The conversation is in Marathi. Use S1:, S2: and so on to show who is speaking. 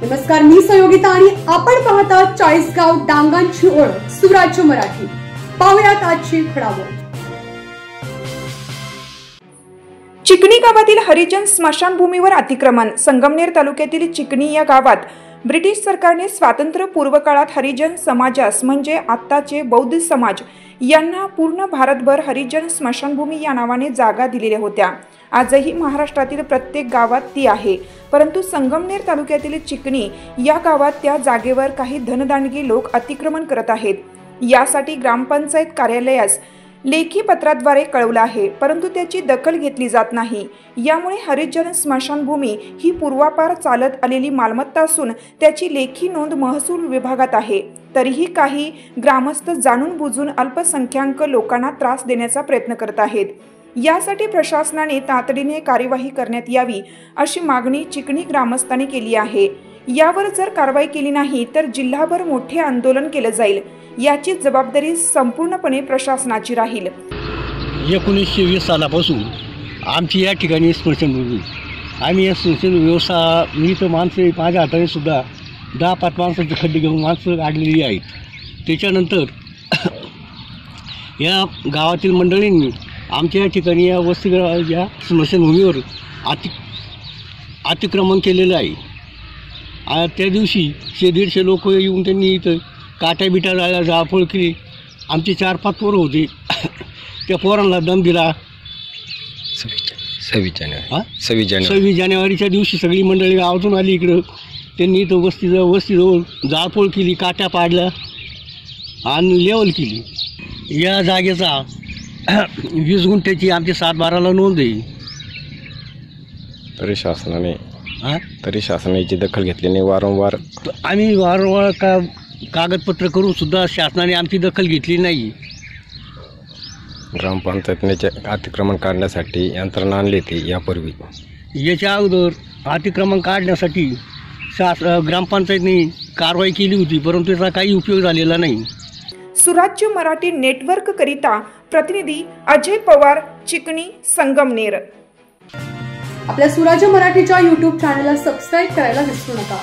S1: नमस्कार, मी सहयोगिता आणि आपण पाहता चाळीसगाव डांगांची ओळख सुराज्य मराठी। पाहुयात आजची घडामोड। चिकणी गावातील हरिजन स्मशानभूमीवर अतिक्रमण। संगमनेर तालुक्यातील चिकणी या गावात ब्रिटिश सरकारने स्वातंत्र्यपूर्व काळात हरिजन समाजास म्हणजे आत्ताचे बौद्ध समाज यांना पूर्ण भारतभर हरिजन स्मशानभूमी या नावाने जागा दिलेल्या होत्या। आजही महाराष्ट्रातील प्रत्येक गावात ती आहे, परंतु संगमनेर तालुक्यातील चिकणी या गावात त्या जागेवर काही धनदांडगी लोक अतिक्रमण करत आहेत। यासाठी ग्रामपंचायत कार्यालयास लेखी पत्राद्वारे कळवलं आहे, परंतु त्याची दखल घेतली जात नाही। यामुळे हरिजन स्मशानभूमी ही पूर्वापार चालत आलेली मालमत्ता असून त्याची लेखी नोंद महसूल विभागात आहे। तरीही काही ग्रामस्थ जाणून बुजून अल्पसंख्याक लोकांना त्रास देण्याचा प्रयत्न करत आहेत। यासाठी प्रशासनाने तातडीने कार्यवाही करण्यात यावी अशी मागणी चिकणी ग्रामस्थांनी केली आहे। यावर जर कारवाई केली नाही तर जिल्हाभर मोठे आंदोलन केले जाईल। याची जबाबदारी संपूर्णपणे प्रशासनाची राहील।
S2: 1920 सालापासून आमची या ठिकाणी स्मशानभूमी, आम्ही या स्मशान व्यवस्था मी तर माणसं माझ्या हाताने सुद्धा 10-5 माणसाचे खड्डे घेऊन माणसं काढलेली आहेत। त्याच्यानंतर या गावातील मंडळींनी आमच्या या ठिकाणी या या स्मशानभूमीवर अतिक्रमण केलेलं आहे। त्या दिवशी 100-150 लोक येऊन त्यांनी इथं काट्या बिटा जायला जाळपोळ केली। आमचे 4-5 पोरं होते, त्या पोरांना दम दिला। 26 जानेवारीच्या दिवशी सगळी मंडळी गावातून आली इकडं। त्यांनी इथं वस्तीजवळ जाळपोळ केली, काट्या पाडल्या आणि लेवल केली। या जागेचा 20 गुंठ्याची आमची 7/12ला नोंद आहे।
S3: तरी शासनाने याची दखल घेतली नाही।
S2: आम्ही वारंवार कागदपत्र करून सुद्धा शासनाने आमची दखल घेतली नाही।
S3: ग्रामपंचायतीने अतिक्रमण काढण्यासाठी यंत्रणा आणली होती यापूर्वी।
S2: याच्या अगोदर अतिक्रमण काढण्यासाठी ग्रामपंचायतीने कारवाई केली होती, परंतु त्याचा काही उपयोग झालेला नाही।
S1: सुराज्य मराठी नेटवर्क करिता प्रतिनिधी अजय पवार, चिकणी, संगमनेर। आपल्या सुराज्य मराठीच्या YouTube चॅनलला सबस्क्राइब करायला विसरू नका।